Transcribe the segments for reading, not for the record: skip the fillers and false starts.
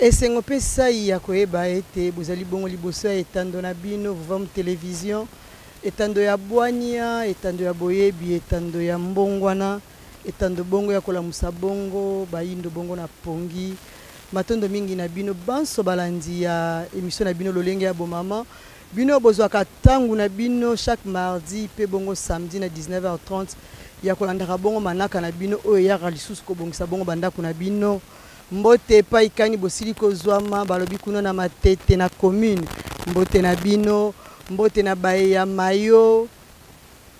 Et c'est un peu ça, il y a quoi, vous allez bon liboso, étant na bino, vous voyez télévision, étant ya boania, étant ya boyebi, étant ya mbongwana, étant de bongo ya kola musabongo, bayindo bongo na pongi, matondo mingi na bino, banso balandi ya émission na bino lolenge ya bomama, bino bozwa katangu na bino chaque mardi, pe bongo samedi na 19h30, ya kolandaka bongo manaka na bino, oyo ya ralisusu ko bongo sa bongo bandako na bino. Mbote pa ikani bosili kozwama balobi kuno na matete na commune mbote na bino mbote na baye ya mayo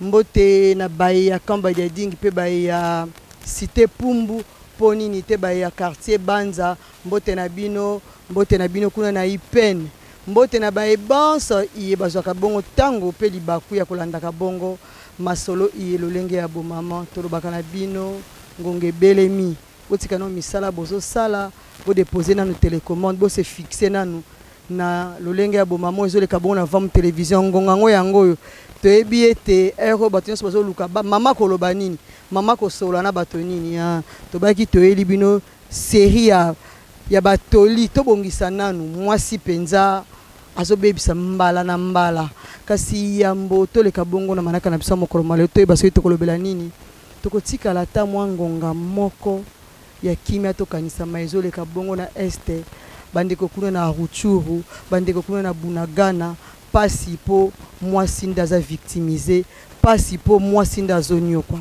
mbote na baye ya kamba ya dingi pe baye ya cité Pumbu poni ni te baye ya quartier Banza mbote na bino kuna na Ipen mbote na baye banso iye bazwaka bongo tango pe libaku ya kolandaka bongo masolo iye lolenge ya bomama tolobaka na bino ngonge belemi botika no misala bozo sala bo déposer na no télécommande bo se fixer na no na lolenge ya bomama ezoleka bongo na vam télévision ngongango yango to ebi ete ero bato nyonso bazo luka mama koloba nini mama kosola na bato nini ya to baki to eli bino série ya batoli to bongisa nanu mwasi penza azobebisa mbala na mbala kasi yambo to leka bongo na manaka na biso mokolo male to baso to kolobela nini to kotika la ta mwangonga moko ya kimia to kanisa maizole ka bongo na este bandeko kuna na Ruchuru bandeko kuna na Bunagana pasi po mwasi ndaza victimisé pasi po mwasi ndazonyo kwa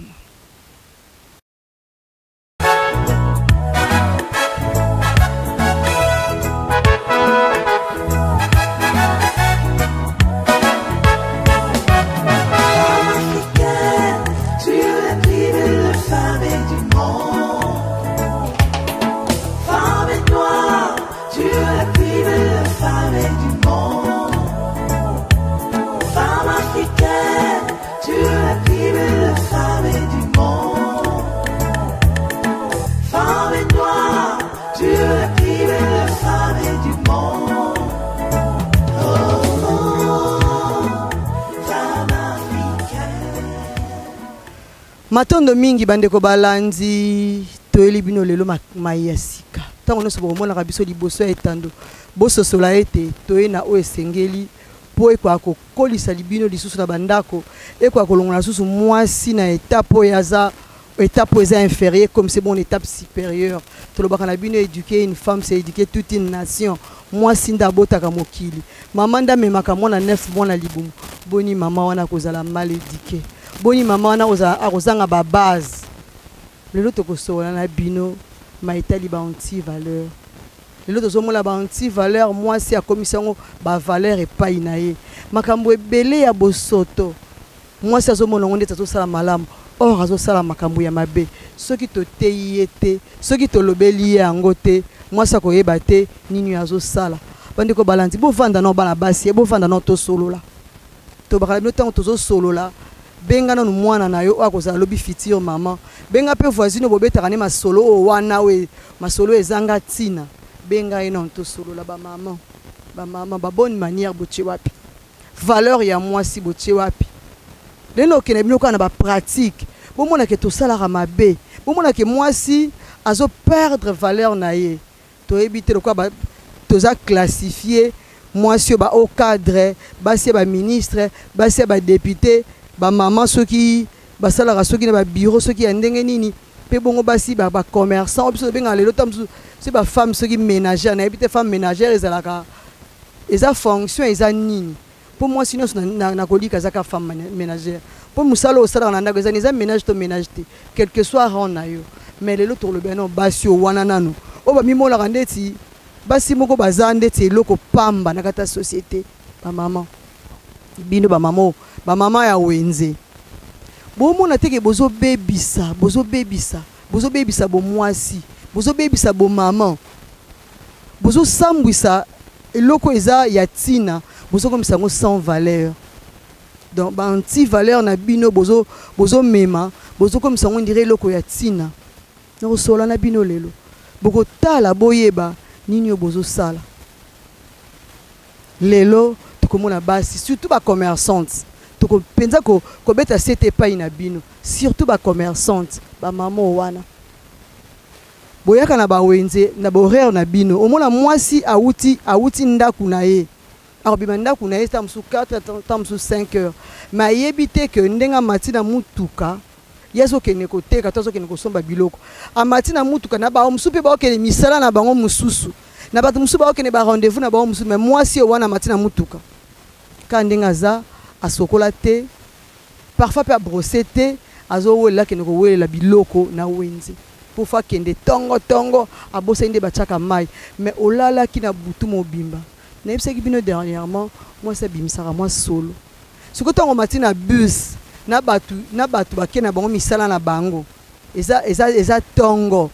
matondo mingi bandeko balandi toeli bino lelo mayasika tango no sobo mona kabiso liboso etando boso sola ete toena o esengeli po ekwa ko kolisa libino lisusu na bandako ekwa ko longola susu mwasi na étape yaza étape eza inférieure comme c'est bon étape supérieure tolobaka na bino éduquer une femme c'est éduquer toute une nation mwasi ndabotaka mokili mama ndamemaka mwana 9 mwana libumu boni mama wana kozala mal éduqué boni mama wana akozanga ba base lelo tokosola na bino maitali ba anti valeur lelo tozomola ba anti valeur mwasi akomisango ba valeur epai na ye makambo ebele ya bosoto mwasi azomona ngo ndeta tosala malamu or azosala makambo ya mabe soki toteyi ye te soki tolobeli ye yango te mwasi akoyeba te nini azosala bandeko balandi bovanda na bana basi bovanda na tosolola tobakala bino ntango tozosolola benga na mwana na yo akozala lobi futur maman benga pe voisine bobetaka ne masolo o wana we masolo ezanga tina benga ina to solo la ba maman ba bonne manière boche wapi valeur ya mwasi boche wapi leno kene bino kana ba pratique bomona ke to sala ka mabe bomona ke mwasi azo perdre valeur na ye to ebite le quoi ba toza classifier mwasi ba au cadre basi ba ministre basi ba député ba maman soki ba sala soki na ba bureau soki ya ndenge nini pe bongo basi ba commerçant biso benga lelo tamsu c'est ba femme soki ménagère na ebite femme ménagère ezalaka eza fonction eza nini pour moi sinon na kolika zaka femme ménagère pour musala au sala na ndako eza ménage to ménage te quel que soit rang na yo mais lelo to le beno basi o wana nanu o ba mimola kandeti basi moko bazande ti loko pamba na kata société ba maman bino ba maman ya wenze bomona teke bozo bebisa bo mwasi bozo bebisa bo maman bozo sambwisa eloko eza ya tina bozo komisa ngo sans valeur donc ba anti valeur na bino bozo mema bozo komisa ngo ndire eloko ya tina na kosola na bino lelo boko tala boyeba nini bozo sala lelo tukomona basi surtout ba commerçante toko penza ko beta sete pa ina bino surtout ba commerçante ba maman wana boyaka na ba wenze na ba horaire na bino omona mwasi awuti ndaku na ye akobima ndaku na ye ta musu 4 ta musu 5 heures ma yebite ke ndenga matina mutuka yeso kene koteka tozo kene kosomba biloko amatina mutuka na ba musu pe ba okele misala na bango mususu na batu musu ba okene ba rendez-vous na bango musu mais mwasi wana matina mutuka ka ndenga za asokola te parfois pe brosser te azo wela kene ko wela biloko na wenze pour faire kende tongo abosa inde bachaka mai mais olala ki na butu mobimba na yebisa ki bino dernièrement moi ça bimsaka moi solo siko tongo matina bus na batu bakena bango misala na bango eza tongo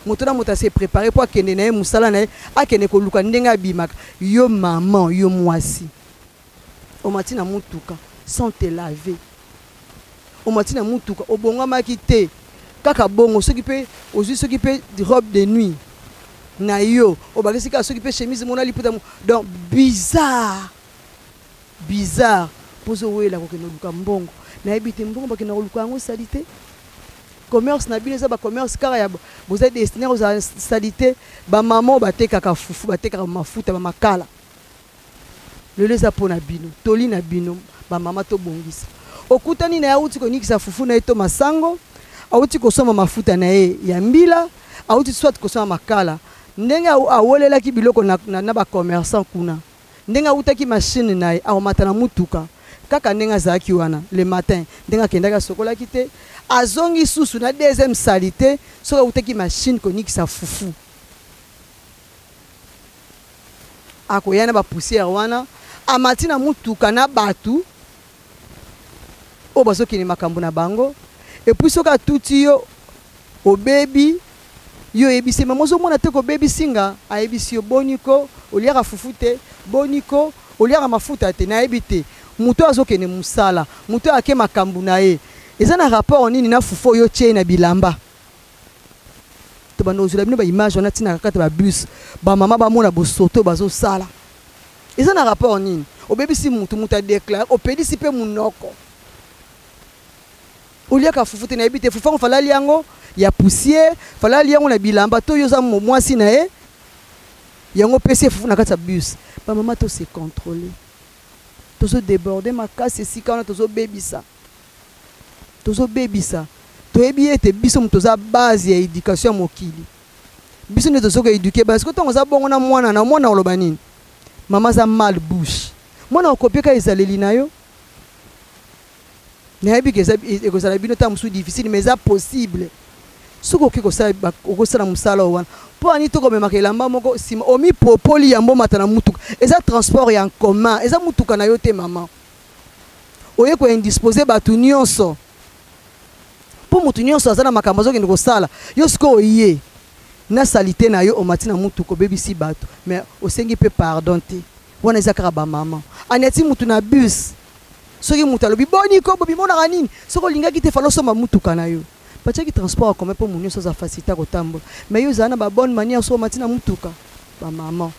moto na moto se préparer pour kende na musala na akene ko luka ndenga bimaka yo maman yo mwasi o matina mutuka sans te laver o matina mutuka obonga makite kaka bongo soki pe ozui soki pe robe de nuit na yo obakisi ka soki pe chemise mona liputa donc bizarre pozo wela ko keno luka mbongo na ebite mbongo bakena luka ngo salité commerce na bino za ba commerce kara ya boza destiné aux salité ba maman bateka ka fufu bateka mafuta ba makala lelo za pona bino toli na bino ba mama to bongisa okutani na yauti ko nikisa fufu na eto masango auti kosoma mafuta na ye ya mbila auti soit kosoma makala ndenga awolela ki biloko na ba commerçant kuna ndenga utaki machine na ye aomata na mutuka kaka ndenga zaki wana le matin ndenga kendaka sokola kite azongi susu na deuxième salité soka utaki machine ko nikisa fufu akoyana ba poussière wana amati na mutuka na batu o bazoki ni makambo na bango et puis soka tuti yo o baby yo ebisi mamozo mona te ko baby singa a ebisi yo boniko oliaka fufute boniko oliaka mafuta te na ebite muto azokene musala muto ake makambo na ye eza na rapport nini na fufo yo tie na bilamba to bando zula bino ba image wana tina kaka ba bus ba mama ba mona bosoto bazo sala eza na rapport nini o baby si mutu muta déclare o pedisi pe munoko oliaka fufute na ebite fufango falali yango ya poussière falali yango na bilamba to yoza mwasi na ye yango pese fufu na kata bus ba mama to se contrôler tozo déborder makasi sika wana tozo bebisa to ebi ete biso mutoza base ya éducation mokili biso ne tozo ko éduquer parce que tongo za bongo na mwana oloba nini mama za mal bouche mwana okopeka ezaleli na yo na ebi que ça bino ta musu difficile mais ça possible soko ke ko sala musala wana po ani to ko memaka elamba moko sima omi popoli yambo matana mutuka eza transport ya en commun eza mutuka na yo te mama oye ko indisposer batu nyonso po mutu nyonso azana makambo zo kende ko sala yo siko oye na salité na yo o matina mutuka bebisi batu mais osengi pe pardon te wana eza kaka ba mama aneti mutu na bus soki mutu alobi boniko bobimona nini soko lingaki te falo soma mutuka na yo bachaki transport comme pour munyo so za facilité ko tambo mais yo zana ba bonne manière so matina mutuka ba mama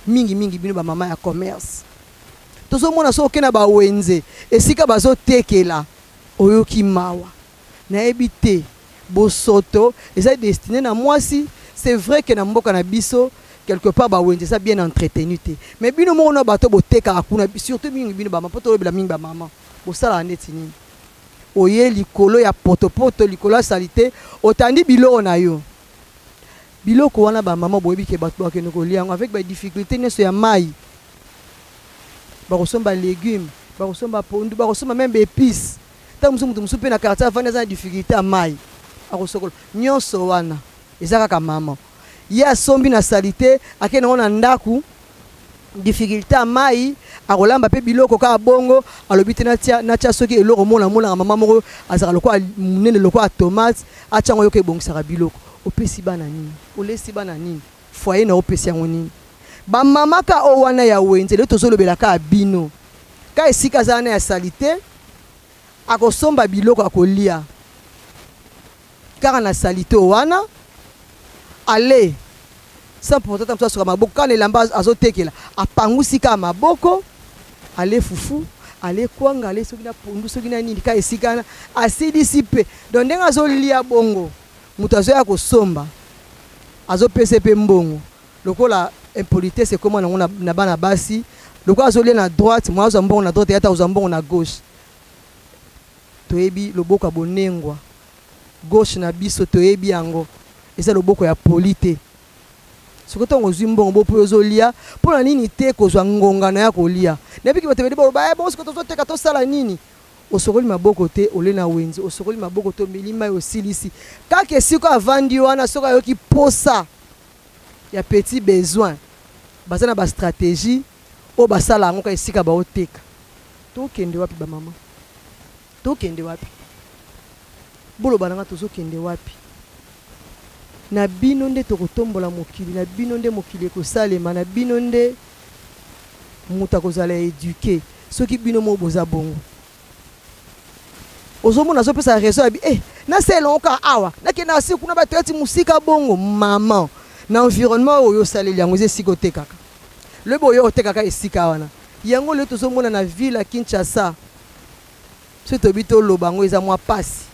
mingi bino ba mama ya commerce tozo mona so okena ba wenze esika bazo tekela oyoki mawa na ebite bosoto eza destiné na mwasi c'est vrai que na mboka na biso quelque part ba wenze ça bien entretenu te mais bino mo na bato boteka akuna surtout mingi bino ba mapoto obela mingi ba mama bosala neti nini oye likolo ya potopoto likolo ya salité otandi biloko na yo biloko wana ba mama boyebi ke bato bakende koliango avec ba difficulté neso ya mai bakosomba légumes bakosomba pondu bakosomba même épices ta musu pe na quartier avanda za difficulté ya mai akosokola nyonso wana eza kaka mama ye asombi na salité akende na ndaku difficulté ya mai akolamba pe biloko ka bongo alobi te na tia soki eloko mona mama moko azaka lokwa munene lokwa tomate achango yoke bongisaka biloko opesi bana nini olesi bana nini foyer na opesi yango nini ba mama ka o wana ya wenze le tozolobela ka bino ka esika zana ya salité akosomba biloko akolia kaka na salité wana ale sans pourtant tam soka maboko kana elamba azotekela apangusika maboko ale fufu ale kwanga ale soki na pondu soki na nini ka esikana asidisi pe donc ndenga azolia bongo moto azoya kosomba azopesa pe mbongo lokola impolitesse ekoma nango na bana basi lokola azolia na droite mwa azwa mbongo na droite yata azwa mbongo na gauche toyebi loboko ya bonengwa gauche na biso toyebi yango eza loboko ya poli te soki ntango ozwi mbongo bo mpo ozolia mpo na nini te kozwa ngongana ya kolia nayebiki bato bedi baloba bongo soki tozoteka tosala nini osokoli maboko te ole na wenze osokoli maboko te omeli mai osilisi kaka esika avandi wana soki ayoki posa ya petit besoin baza na bastratégie oyo basala yango ka esika baoteka tokende wapi bamama tokende wapi boloba nanga tozokende wapi na bino nde tokotombola mokili na bino nde mokili ekosalema na bino nde moto akozala éduqué soki bino mo boza bongo ozomona azopesa raison abi naselonka awa nakende asi kuna bato eti musika bongo mama na environnement oyo osaleli yango eza esika otekaka loyebi oyo otekaka esika wana yango leo tozomona na ville ya Kinshasa so toyebi toloba yango eza mwa pasi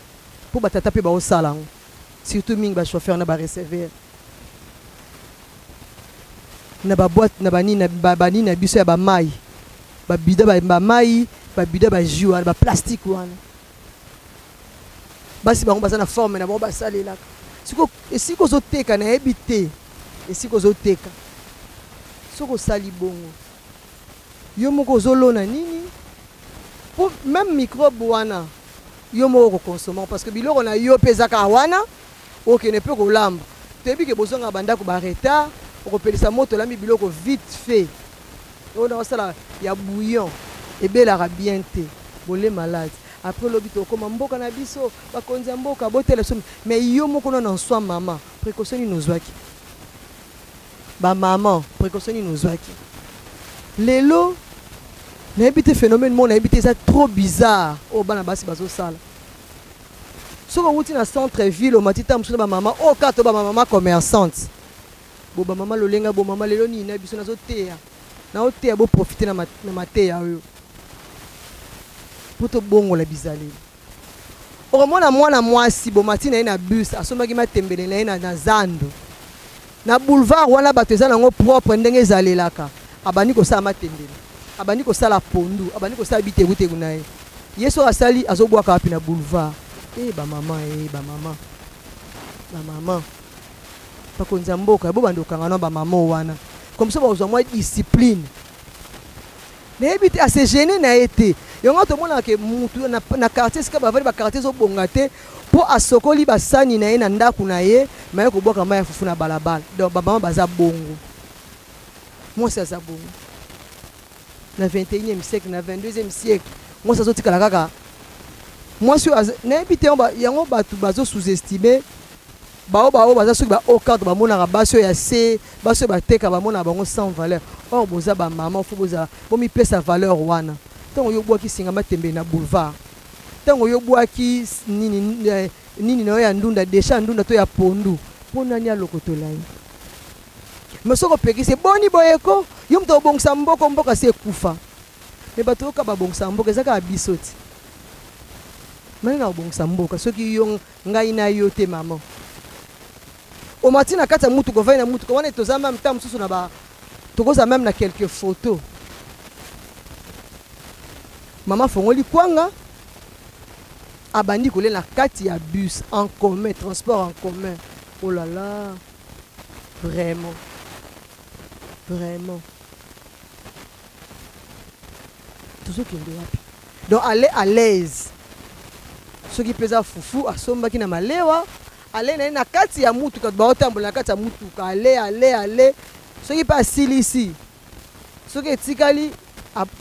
mpo batata mpe baosala yango surtout mingi bachauffeur na bareceveur na baboite na banini na biso ya bamai babida bamai babida bajus wana baplastique wana basi bango baza na forme na bango basalelaka esika ozoteka nayebi te esika ozoteka soki osali bongo yo moko ozolona nini po même microbe wana yo moko kokonsoma parce que biloko na yo mpe ezaka wana okende mpe kolamba toyebi ke bozonga bandako baretard okopelisa moto olambi biloko vite fait oyo naosala ya bouillon ebelaka bien te bole malade après lobi tokoma mboka na biso bakonzi ya mboka botela somi mais yo moko na nswa mama précaution nini ozwaki bamama précaution nini ozwaki lelo nayebi te phénomène mo nayebi te eza trop bizarre oyo bana basi bazosala soki outi na centre ville omatita mosusu na bamama oyo kaka to bamama commerçante bo bamama lolenga bo mama lelo nini na biso nazoteya naoteya boprofite na mateya oyo mpo tobongola bizaleli okomona mwana mwasi bomati na ye na bus asombaki matembele na ye na zando na boulevard wana bato eza nango propre ndenge ezalelaka abandi kosala matembele abandi kosala pondu abandi kosala bitekuteku na ye ye soki asali azobwaka wapi na boulevard bamama bamama bakonzi ya mboka bo bandi okanga na bamama wana comme ça bazwa mwa discipline nayebi te ase gene na ye te yango tomonaka mutu na quartier esika bavandi baquartier ezobonga te mpo asokoli basani na ye na ndako na ye maye kobwaka mai ya fufu na balabala donc bamama baza bongo mwasi aza bongo na 21e siècle na 22e siècle mwasi azotikala kaka mwasi oyo nayebi te yango bato bazo-sous-estime bao baza soki baokarte bamonaka basi oyo ya se basi oyo bateka bamonaka bango sans valeur or boza bamama fo boza bomipesa valeur wana ntango yo obwaki singa matembele na boulevard ntango yo obwaki nini na yo ya ndunda desha ya ndunda to ya pondu mpo nani alokotola ye me soki opekisi boni boyeko yo moto obongisa mboka se ekufa me bato oyoka babongisa mboka eza kaka biso ti mani na obongisa mboka soki yo ngai na yo te mama omati na kati ya mutuka ovai na mutuka wana toza meme ta mosusu na tokoza meme na quelques photos mama fongoli kwanga abandi kolela na kati ya bus en commun transport en commun oh là là vraiment tozokende wapi donc aller à l'aise soki peza fufu asombaki na malewa ale na ye na kati ya mutuka baotambola na kati ya mutuka ale soki mpe asilisi soki etikali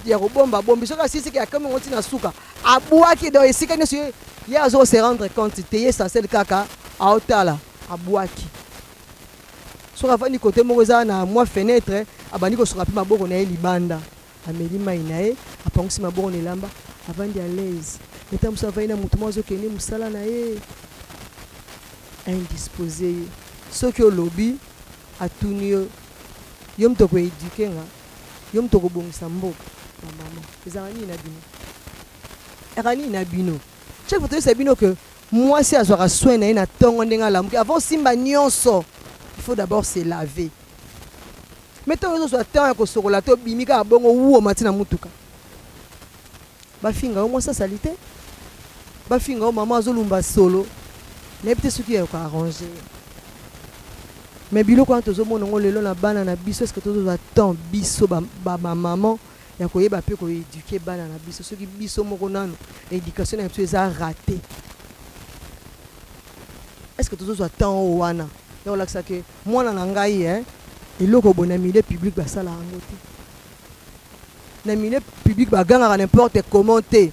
ya kobomba bombi soki asilisiki akomi ngo ntina suka abwaki donc esika nyonso ye azose rendre compte te ye essentiel kaka aotala abwaki soki avandi kote moko eza na mwa fenêtre abandi kosoka mpe maboko na ye libanda ameli mai na ye apangwisi maboko na elamba avandi à l'aise eta mosu avandi na motu mo azokende mosala na ye indisposé ye soki olobi atuni yo moto koeduke nga yo moto kobongisa mboka bamama ezaka nini na bino eka nini na bino chaque fois toyesa bino ke Moi si azwaka soin na ye na tongo ndenga lamuki avant simba nyonso il faut d'abord se laver. Mais tant que temps ko sokola to bimika bongo wuo matina mutuka. Ba finga au moins ça salité. Ba finga au maman azolumba solo. Na peut ce qui est arrangé. Mais bilo quand tozo monongo lelo na bana na biso est-ce que tozo attend biso ba maman ya koyeba pe ko éduquer bana na biso ce qui biso moko nano éducation na biso eza raté. Est-ce que tozo attend wana? Ya olakisa ke mwana na ngai hein eloko bona milieu public basala yango te. Na milieu public baganga n'importe comment te.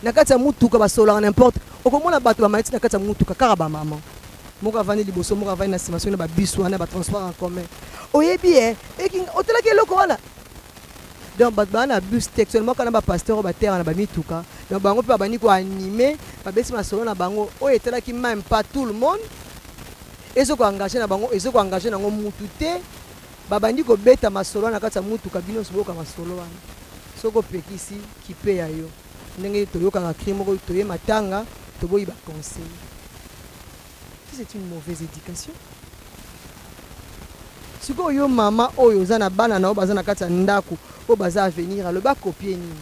Na kati ya mutuka basola n'importe. Okomona bato ba maiti na kati ya mutuka kaka ba maman. Moka vani liboso moka vani na simation na ba bus wana ba transport en commun. Oyebi eking otela ke eloko wana. Donc bato bana bus textuellement kana ba pasteur ba terre na ba mituka. Donc bango pe bani ko animer ba besi masolo na bango. Oyo etela ki même pas tout le monde. Ezo ko engager na bango, ezo ko engager na ngo mutu te. Babandi ko beta masolo na kati ya mutuka bino soboka masolo wana. Soko pekisi kipe ya yo. Ndenge toyoka na crime ko toye matanga toboyi ba conseil. C'est une mauvaise éducation. Si vous avez maman oyo za na bana na obaza na kati ya ndako o baza venir le ba copier ni.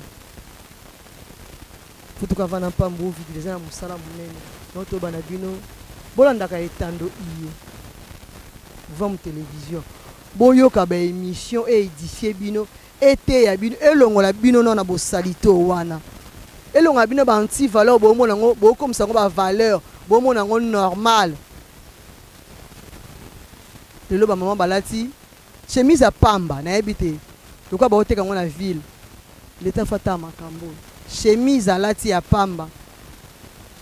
Futuka vana pambu vidi za na musala munene. Noto bana bino bolanda ka etando iyo. Vom télévision. Boyo ka ba émission et édifier bino été ya bino elongola bino na bo salito wana. Elonga bino ba anti valeur bo mona ngo bo comme ça ngo ba valeur. Bon mon angon normal. Le loba maman balati chemise à pamba na ebité. Pourquoi ba oteka ngo na ville. L'état fata makambo. Chemise à lati à pamba.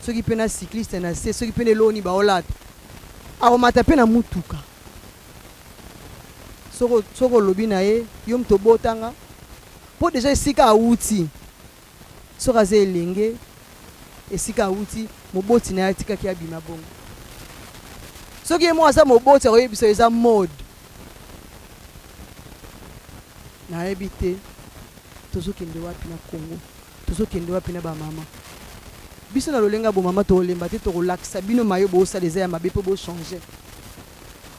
Ceux qui pena cycliste na ceux qui pena loni ba olat. Aromata pena mutuka. Soko lobi na ye yom to botanga. Po déjà sika outi. Soko ze elenge. Esika outi moboti na yatika ki abima bongo. Soki ye moi ça moboti oyebi so eza mode. Na ebité tozo kende wapi na Congo. Tozo kende wapi na ba mama. Biso na lolenga bo mama to lemba te to relaxa bino mayo bo sa les ya mabe po bo changer.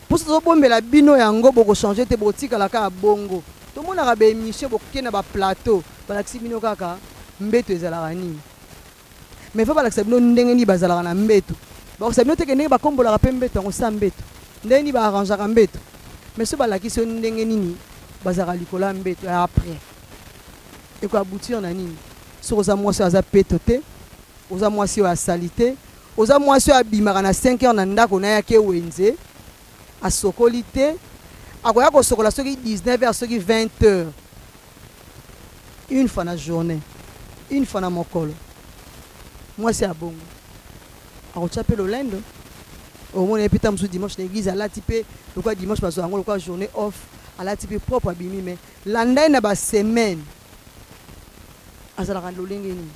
Pour so bombela bino yango bo ko changer te botika la ka bongo. To mona ka be émission bo kena ba plateau ba laksi bino kaka mbeto ezala nini. Mais il faut pas l'accepter ndenge ni bazala na mbeto. Ba sabino te kende ba kombola ka mbeto ngo sa mbeto. Ndenge ni ba arranger ka mbeto. Mais so ba la kiso ndenge nini bazala likola mbeto après. Et quoi aboutir na nini? So za mwasi aza petote, oza mwasi wa salité, oza mwasi abimaka na 5 heures na ndako na yake wenze. A sokolité, akoya ko sokola soki 19 heures soki 20 heures. Une fois na journée, une fois na mokolo. Moi c'est à bon. Alors tu appelles au lundi. Au moins et puis tam dimanche l'église à la type le quoi dimanche parce que le quoi journée off à la type propre abimi mais l'année na ba semaine. Azala kan lolingi ni.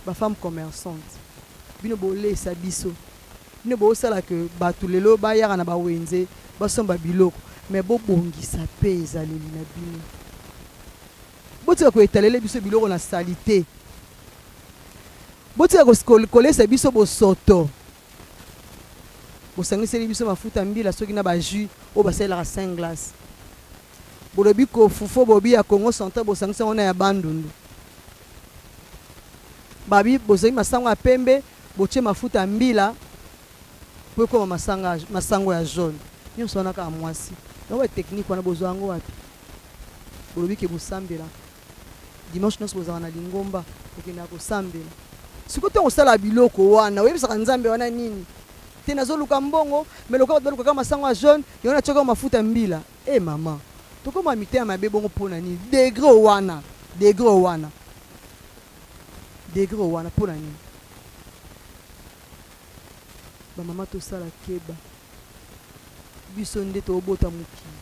Ba femme commerçante. Bino bolé sa biso. Bino bo sala que ba tulelo ba yaka na ba wenze ba somba biloko mais bo bongisa pe ezaleli na bino. Botika ko etalele biso biloko na salité. Botika ko kolesa biso bo soto. Bo sangisi biso mafuta mbila soki na ba jus o ba sala 5 glaces. Bolobi ko fufo bobi ya Congo Central bo sangisi ona ya bandundu. Babi bozai masango ya pembe boche mafuta mbila po ko masango ya jaune. Nyo sona ka mwasi. Na wa technique wana bozo yango wapi. Bolobi ke bosambela. Dimanche nous bozana na lingomba okena ko sambela. Sikoto osala biloko wana oyebisa nzambe wana nini tena zoluka mbongo mais lokwa baluka kama sango jaune yona choka mafuta mbila mama tokoma mité ya mabe bongo pona nini degré wana pona nini ba mama to sala keba biso nde to bota mukili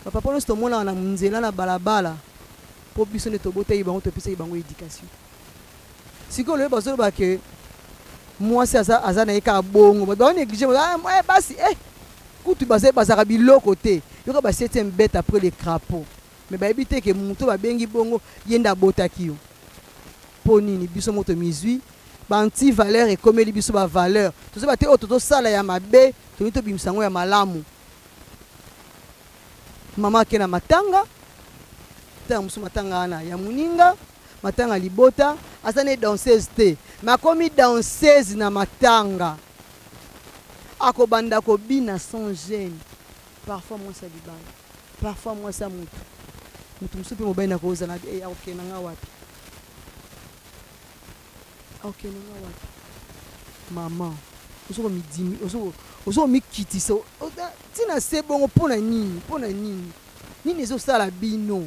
papa pono sto mona na nzela na balabala po biso nde to bota ibango to pesa ibango éducation. Si vous voulez que moi c'est ça na eka bongo ba négliger basi kutu basa bazaka bilo côté yoka ba 7e bête après les crapauds mais ba éviter que muto ba bengi bongo yenda botaki yo ponini biso moto mizui banti valeur et comme biso ba valeur to se bate oto to sala ya mabe to nito bimsango ya malamu mama ke na matanga ta musu matanga ana ya muninga matanga libota asane danseuse te makomi danseuse na matanga akobanda ko bina sans gêne parfois moi ça libala parfois moi ça mutu musu pe mobenda ko za na okay nanga wapi okay nanga wapi maman osoko midimi osoko mikitisa tina se bongo pona nini ezo sala bino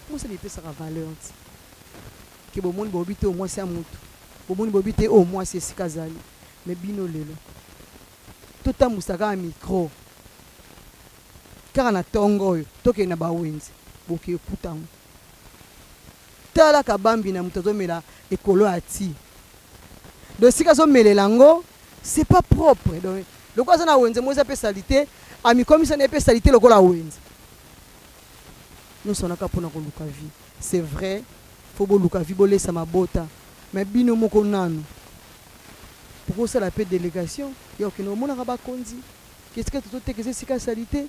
moi ça pesa valeur ke bomoni bobite au moins ça mutu bomoni bobite au moins c'est sikazali mais bino lelo tota musaka micro kaka na tongo oyo toke na bawenzi boke putango tala kabambi na mutazomela ekolo ati de sika zo melelango c'est pas propre donc le quoi ça na wenze moi ça peut salité ami comme ça ne peut salité le ko la wenze nous sommes là pour na koluka vie c'est vrai faut boluka vie bolé ça mabota mais bino moko nanu pour ça la paix délégation yo kino mona ka ba konzi qu'est-ce que tu te que c'est sika salité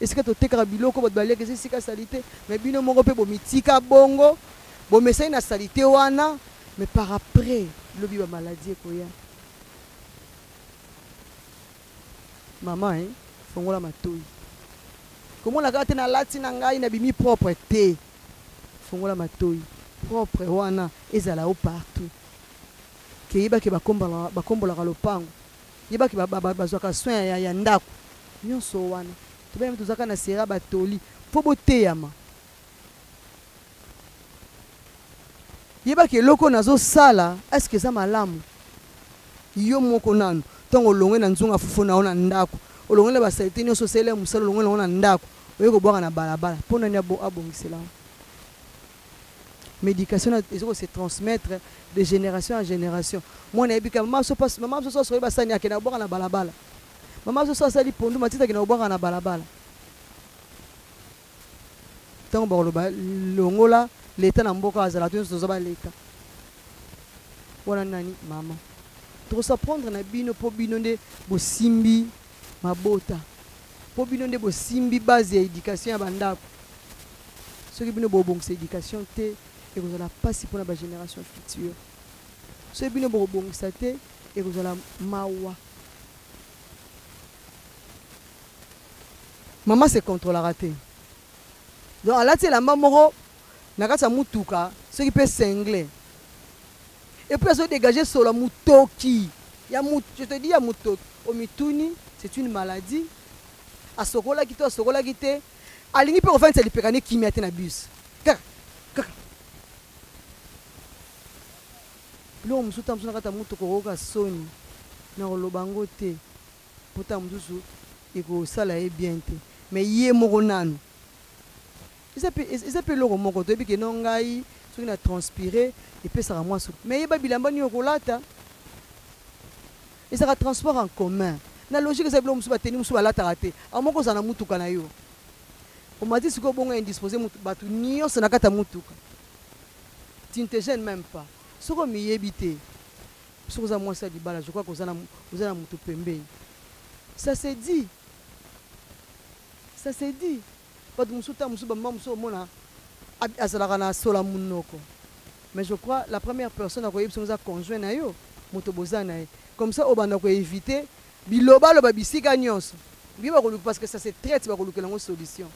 est-ce que tu te ka biloko ba balia que c'est sika salité mais bino moko pe bo mitika bongo bo messai na salité wana mais par après lobi ba maladie koya maman hein fongola matoi comment la gâte na lati na ngai na bimi propre te fongola matoi propre wana ezala au partout ke yeba ke bakombola ka lopango yeba ke bazwaka soin ya ndako nyonso wana to ba mtuzaka na sera batoli fo boteyama yeba ke loko nazo sala est-ce que ça malamu yo moko nanu tongo longwe na nzunga fufu na ona ndako olongwe ba salite nyonso sele musalo longwe na ndako oyeko bwaka na balabala pona ni abongisela médication ezoko se transmettre de génération en génération moi na ebika maman so so ba sani akena bwaka na balabala maman so sali pondu matita kena bwaka na balabala tango ba loba longola l'état na mboka azala tous zo ba l'état wana nani mama to sa prendre na bino po bino nde bosimbi mabota po bino nde bosimbi base ya éducation ya bandako soki bino bobongisa éducation te ekozala pasi mpona bagénération future soki bino bobongisa te ekozala mawa mama se contrôlera te donc alati elamba moko na kati ya mutuka soki mpe cinglé et puis azo dégager solo mutoki ya je te dis ya mutoki omituni c'est une maladie asokola kito asokola kite alingi pe ofense lipekane kimia te na bus kaka lo musuta musuna kata mutuka koka soni na kolobango te pota mususu eko sala e bien te mais ye moko nanu eza pe loko moko toyebi ke no ngai soki na transpiré epesaka mwa suki mais yeba bilamba nini okolata ezaka transport en commun na logique eza bilo mosusu bateni mosusu balataka te amoko ozala na mutuka na yo omati sikoyo bongo indisposé bato nyonso na kati ya mutuka tu ne te gênes même pas soko miyebi te soki oza mwasi ya libala je crois que oza na mutu pembeni ça se dit bato mosusu ta mosusu bamama mosusu omona azalaka na sola munoko mais je crois la première personne akoyebi songo eza conjoint na yo moto boza na ye comme ça obanda koéviter bilobaloba bisika nyonso bi bakoluka parce que ça se traite bakolukela yango solution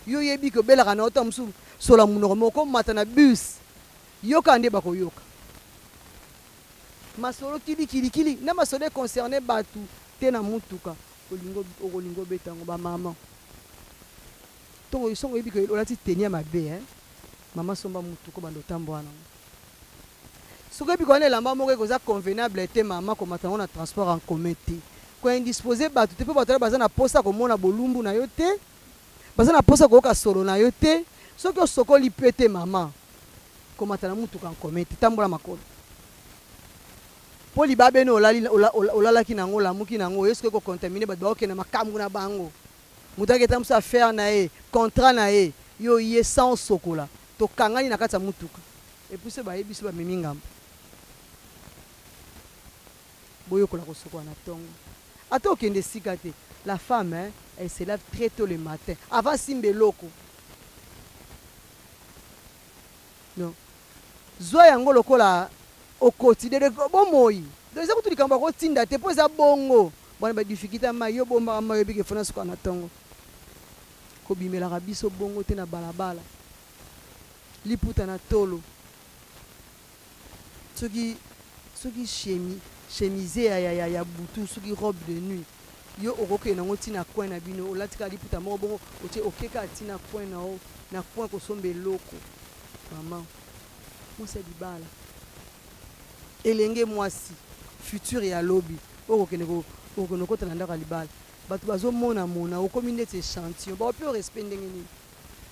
yo yebi ke obelaka na ota mosusu sola munoko moko mata na bus yoka nde bakoyoka masolo kilikili na masolo concerné bato te na mutuka okolingo betango bamama tongo songo yebi ke olati tenia mabe mama somba mutuka bando tambo wana soki yebi kona elamba moko ekoza convenable te mama komata yango na transport en commun te koindisposé bato te mpe bato baza na posa komona bolumbu na yo te baza na posa koyoka solo na yo te soki osokoli mpe te mama komata na mutuka en commun te tambola makolo mpo liba bene olalaki nango olamuki nango eske ekokontamine bato baokende makambo na bango moto aketa mosu affaire na ye contrat na ye yo ye sans sokola tokangani na kati ya mutuka et puis c'est bayebi so ba memingam boyo kola ko soko na tongo ata okende sika te. La femme hein, elle se lève très tôt le matin avant simbeloko non zwa yango lokola okoti de bomoi donc ça ko tuli kamba ko tinda te po za bongo bwana ba difficulté mayo bomba mayo bike fona soko na tongo ko bimela ka biso bongo te na balabala liputa na tolo soki chemise ya butu soki robe de nuit yo okoke na ngoti na coin na bino olatika liputa mo bongo otie okeka atina coin na o na coin ko sombe loko maman mo se dibala elenge mwasi futur ya lobby okokene ko tana ndaka libala batu bazo mona okomi ndete échantillon ba opi respect ndenge nini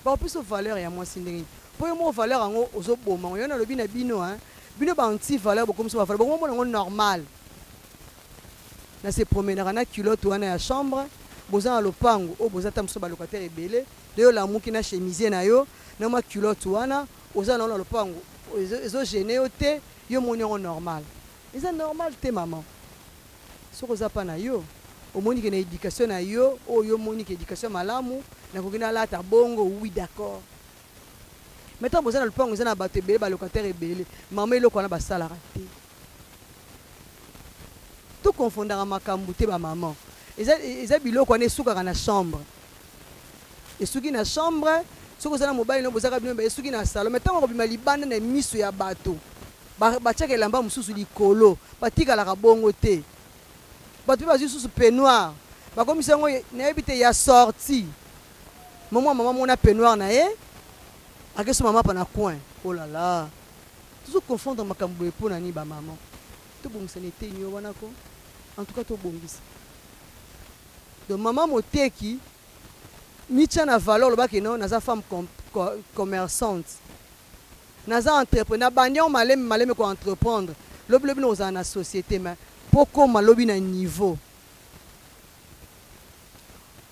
ba opi so valeur ya mwasi ndenge nini po yo mo valeur ngo ozo boma yo na lobi na bino hein bino ba anti valeur bo comme so valeur bo mo normal na se promenera na culotte wana ya chambre boza na lopango o boza tamso ba locataire ebele de yo la muki na chemise na yo na ma culotte wana oza na lopango ezo gêner yo te yo moni ngo normal eza normal te maman soko za pa na yo omoni ke na éducation na yo o yo moni ke éducation malamu na kokina lata bongo oui d'accord maintenant boza na lopango eza na bato ebele ba locataire ebele maman eloko wana basalaka te tout confondaka makambo te ba maman eza biloko wana esukaka na chambre esuki na chambre soko oza na mobali no bozaka bino esuki na salon mais ntango kobima libanda na miso ya bato batiaka elamba mosusu likolo batikalaka bongo te bato mpe bazwi susu peignoir bakomisi yango nayebi te ya sorti mama mona peignoir na ye akeso mama pa na coin oh là là toujours confondre makambo epo na ni ba maman tobongisa na eteni yo wana ko en tout cas tobongisa donc maman moteki mitia na valeur lobaki non naza femme commerçante naza entrepreneur bandi yango maleme ko entreprendre lobi no ozala na société mais poko malobi na niveau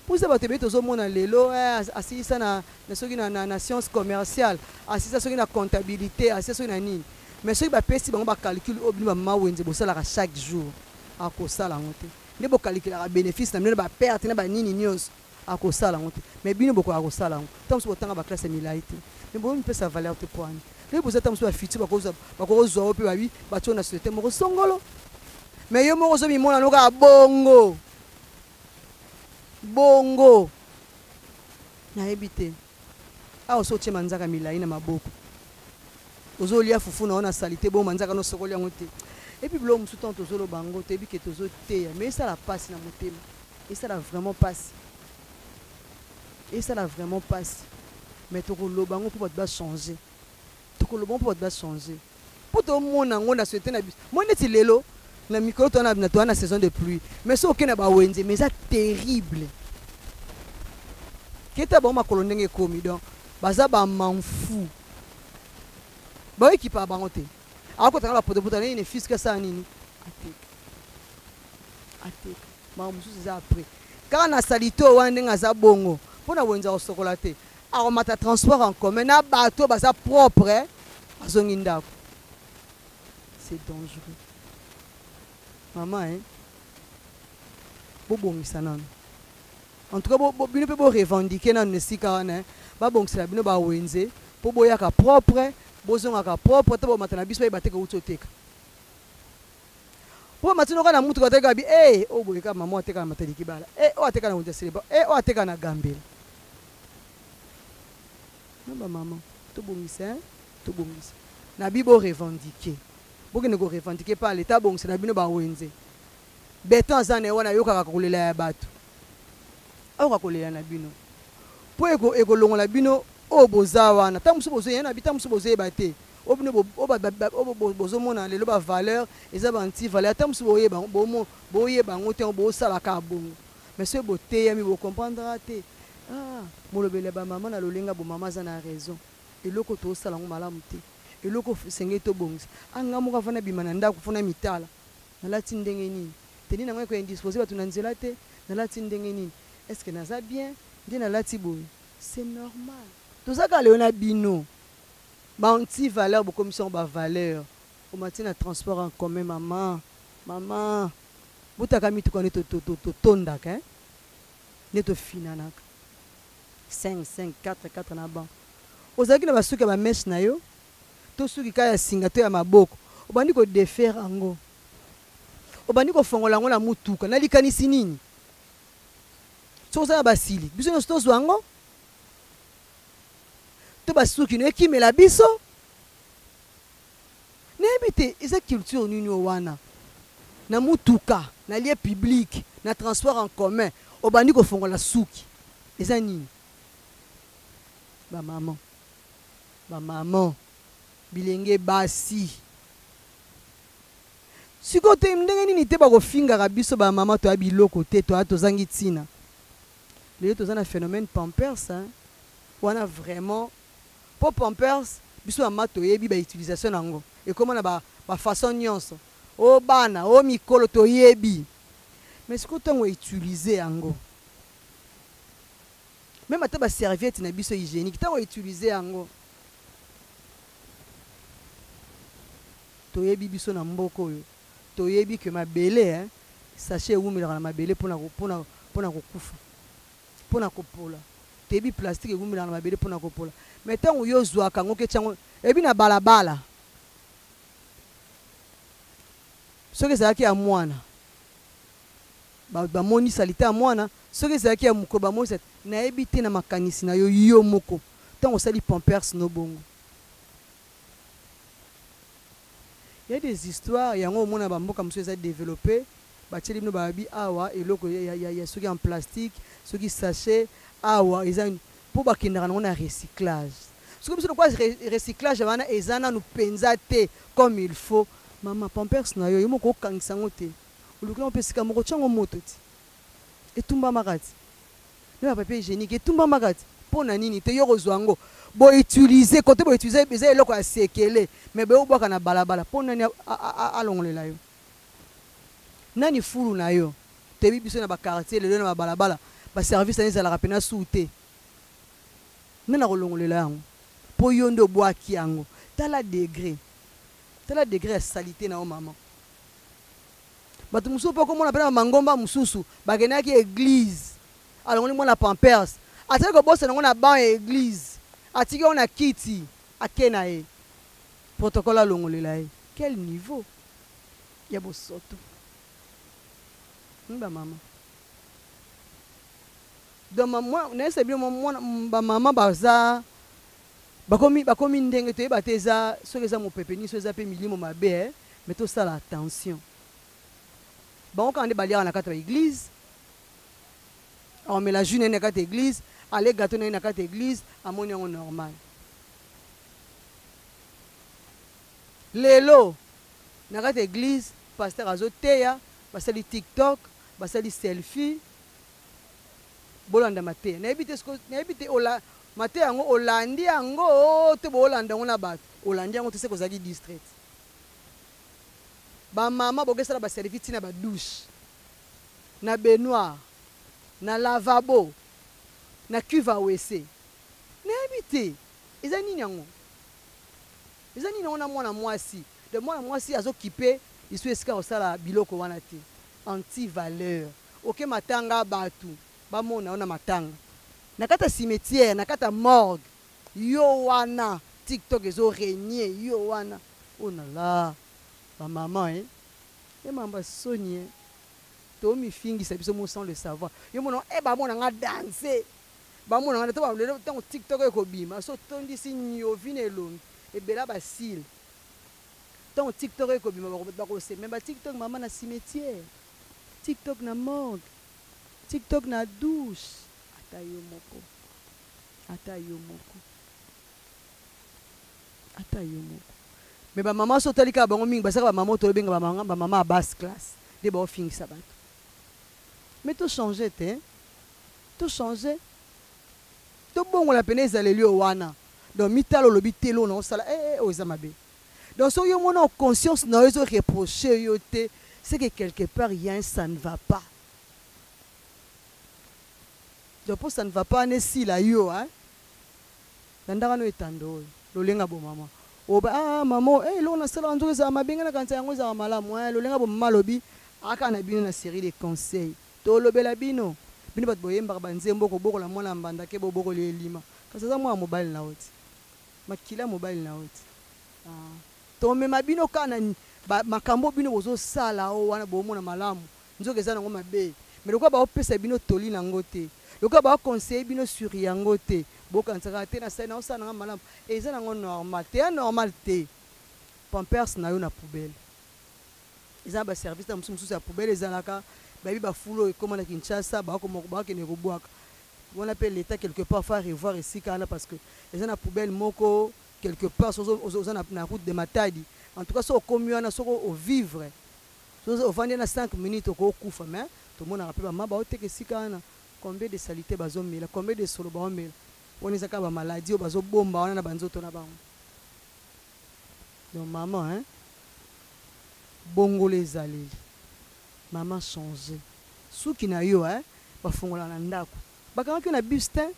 pousa bato ebele tozomona lelo asilisa na soki na science commerciale asilisa soki na comptabilité asilisa soki na nini mais soki bapesi bango bacalcule oyo bino bamama wenze bosalaka chaque jour akosala yango te nde bocalculaka bénéfice na bino na baperte na banini nyonso akosala yango te mais bino bokoka kosala yango ntango mosu botanga baklasse ya milai te mais bomipesa valeur te po ani nde boza ntango mosu bafutur bakozwa o mpe babi batio na société moko songolo mais yo moko ozomimona noka bongo nayebi te awa so otie manzaka milai na maboko ozolia fufu na ona salite bo manzaka no sokoli yango te epi bilo mosusu ntango tozoloba yango te ebike tozoteya mais esala pasi na motema esala vraiment pasi mais tokoloba yango mpo bato bachanger mpo tomona yango na société na biso mo neti lelo na mikolo toa na saison de pluie mais so okende bawenze mais eza terrible keta bango makolo ndenge ekomi donc baza bamanfu baoyekipa bango te akotanga bapoteputa nini fiske asala nini ateka bango mosusu eza apres kaka na salite oyo wana ndenge aza bongo mpo na wenze kosokola te akomata transport en commun na bato baza propre bazongi ndako c'est dangereux maman bobongisa nano en tout cas bino mpe borevendique nano esika wana babongisela bino bawenze mpo boyaka propre bozongaka propre te bomata na biso bayeba teka uti oteka po matinoka na mutu ateka bi oyo boyeka mama ateka na matali kibala oyo ateka na wenze seleba oyo ateka na gambela na bamama tobongisa na bi borevendique bokende korevendique pa leta bongisa na bino bawenze beton aza na wana ayokaka kolela ya bato ayoka kolela na bino mpo ekolongola bino oyo boza wana ntango mosusu bozoyena na bi ntango mosusu bozoyeba te oyo bozomona lelo bavaleur eza banti valeur ntango mosusu boyeba yango te bosalaka bongo mais soki boteyami bocomprendra te molobele bamama na lolenga bomama aza na raison eloko tosala yango malamu te eloko senge tobongisa anga moko afana bima na ndako fona mitala nalati ndenge nini teni nango eko indispose bato na nzela te nalati ndenge nini est-ce que naza bien nde nalati boye c'est normal tozaka leo na bino Anti-valeur, beaucoup de valeur. Au matin, le transport en commun, maman. Maman. Vous avez tout connaître tondak, hein? Neto finanak. 5, 4 na ban. Ozaki na basuki ba mesh na yo. To suki kaya singa to ya maboko. Obandi ko défaire ango. Obandi ko fongola ngo na mutuka. Na likanisi nini? So za basili. Biso no stozo ango. To basuki no ekimela biso. Nebite eza culture nini wana. Na mutuka, na lieu public, na transport en commun. Obandi ko fongola suki. Eza nini? Ba maman. Bilenge basi. Siko te ndenge nini te ba ko finga biso ba maman to abiloko te to atozangi tina. Les autres ont un phénomène Pampers, hein. On a vraiment pour Pampers, biso maman to yebi ba utilisation nango. Et comment na ba façon nyonso. O bana, o mikolo to yebi. Mais ce qu'on a utilisé ango. Même à ta serviette na biso hygiénique, t'as utilisé ango. Toyebi biso na mboko yo. Toyebi que ma belé hein, sachet ou mi na ma belé pour kufa. Pour na kopola. Toyebi plastique ou mi na ma belé pour na kopola. Mais tant yo zwa kango ke chango ebi na balabala. Soki ezalaki ya mwana. Ba moni salite ya mwana, soki ezalaki ya moko ba moni nayebi te na makanisi na yo moko. Tant osali Pampers no bongo. Il y a des histoires, il y a un monde qui a développé, il y a ceux qui en plastique, ceux qui sachets, pour qu'ils aient un recyclage. Ce que le recyclage, nous comme il faut. Maman, Pampers, il y a un papier hygiénique, et tout le monde pour nanini te yoko zwango bo utiliser côté bo utiliser beza eloko ya sekele mais be obwaka na balabala pour nani alongolela yo nani fulu na yo te biso na ba quartier le na balabala ba service na za la rapena souté nana kolongolela yango po yo ndo bwaki yango tala degré ya salité na o maman batu mususu po komona pena mangomba mususu bagenaki église alongoli mona Pampers ataki kobosa nango na ban ya église atiki on a kiti akena ye protocole alongolela ye quel niveau ya bosoto ba mama donc maman nese bien ba mama baza bakomi ndenge te ba teza soki eza mopepe ni so eza pe milimo mabe mais to sala attention bango kande baliaka na kati ya église on met la june na kati ya église aller gâteau na kati église amoni yango normal lelo na kati église pasteur azoteya basali TikTok basali selfie bolanda mateya nayebi te ola mateya yango olandi yango te bolanda yango na bato olandi yango te se kozali district bamama bogesala baservice tina badouche na baignoire na lavabo na cuve WC nayebi te eza nini yango na mwana mwasi de mwana mwasi azokipe isu esika osala biloko wana te anti-valeur oke matanga batu bamona ona matanga na kata cimetière na kata morgue yo wana TikTok ezo régner yo wana oh là là ba maman mamba soni to mi fingisa biso mo sans le savoir yo mona ba mona nga danser ba mona nga to ba le tango TikTok ekobima so tondisi nyovine elongi ebela basile tango TikTok ekobima ba ko se même ba TikTok maman na cimetière TikTok na morgue TikTok na douche ata yo moko mais ba maman so talika bango mingi basaka ba maman to benga ba maman à basse classe de ba fingisa bato mais tout changer te tout changer to bongo la pene ezaleli o wana donc mitalo lobi telo na osala oza mabe donc so yo mona conscience na yo reprocher yo te c'est que quelque part il y a un ça ne va pas donc pour ça ne va pas ne si la yo hein ndanga no etando lolenga bo maman oba maman lo na sala nzo za mabenga na kanza yango za malamu lolenga bo malobi aka na bino na série de conseils to lobela bino bat boyemba ba nzembo ko bokola mwana mbanda ke bo bokoli elima kasi za mwa mobile na oti makila mobile na oti to me mabino kana makambo bino bozo sala o wana bo mona malamu nzoke za nango mabe mais lokwa ba opesa bino toli na ngote lokwa ba conseiller bino sur yango te bokansaka te na sai na osala nga malamu eza nango normal te ya normal te pampers na yo na poubelle eza ba service na mususu ya poubelle ezalaka babi bafulo ekoma na Kinshasa bakokende kobwaka wana mpe l'état quelque part fa revoir esika wana parce que eza na poubelle moko quelque part oza na route de Matadi en tout cas so okomi wana soko ovivre so ovandi na 5 minutes okokufa mais tomonaka mpe bama baoteka esika wana combien de salité bazomela combien de solo baomela wana ezaka bamaladi oyo bazobomba wana na banzoto na bango donc maman bongolo ezaleli maman changer suki na yo bafongola na ndako bakangaki na bus te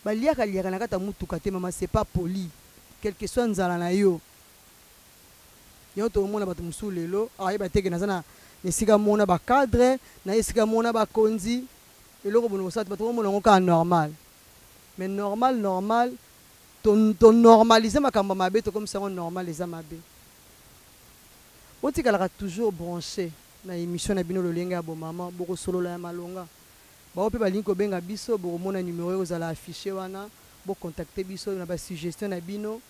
baliaka na kata mutuka te maman c'est pas poli quelque soit nzala na yo yo to mona bato musu lelo ayeba teke na zana esika mona ba cadre na esika mona ba konzi eloko bono sat bato mona ngoka normal mais normal ton normaliser makamba mabe to comme ça on normaliser mabe otikalaka toujours branché na émission na bino lolenga bo maman boko solo la malonga ba ope ba linko benga biso boko mona numéro ozala affiché wana bo contacter biso na ba suggestion na bino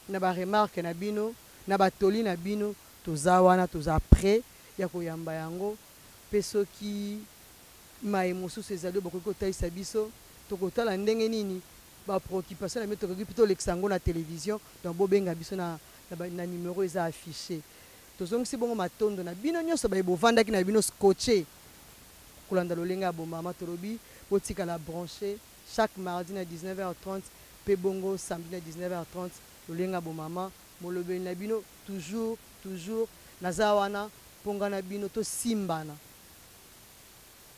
na ba remarque na bino na ba toli na bino toza wana toza prêt ya koyamba yango peso ki mai mosusu ezali boko kotaisa biso tokotala ndenge nini ba préoccupation na meto ko plutôt l'exango na télévision donc bo benga biso na numéro eza affiché tozongisi bongo matondo na bino nyonso baye bovandaki na bino scotché kolanda lolenga bo mama tolobi botika la branché chaque mardi na 19h30 pe bongo samedi na 19h30 lolenga bo mama molobe na bino toujours naza wana ponga na bino to simbana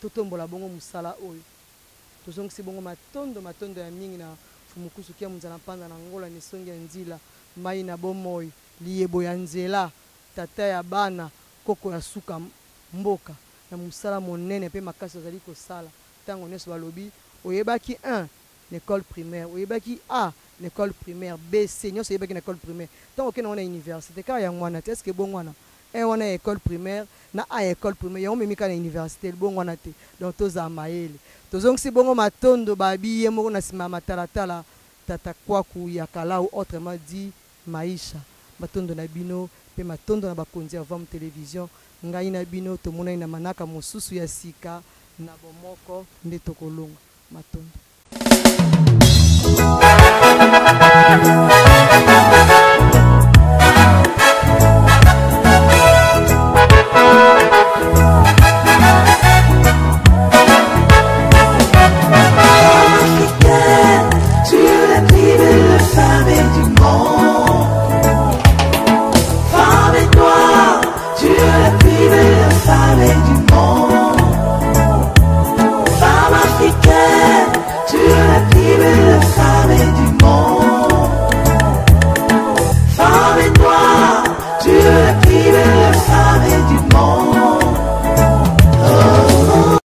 totombola bongo musala oyo tozongisi bongo matondo ya mingi na fumukusu kia munzana panda na ngola ni songi ya nzila mai na bomoi liyebo ya nzela tata ya bana koko ya suka mboka na musala monene pe makasi ozali kosala tango nyonso balobi oyebaki 1 l'école primaire oyebaki A l'école primaire B C nyonso oyebaki na école primaire tango okende wana université kaka yango wana te eske bongo wana wana école primaire na A école primaire yango memika na université bongo wana te donc toza mayele tozongisi bongo matondo babiye moko na nsima matalatala tata kwaku ya kala ou autrement dit maisha matondo na bino pe matondo na bakonzi ya vam télévision ngai na bino tomonani na manaka mosusu ya sika na bomoko nde tokolonga matondo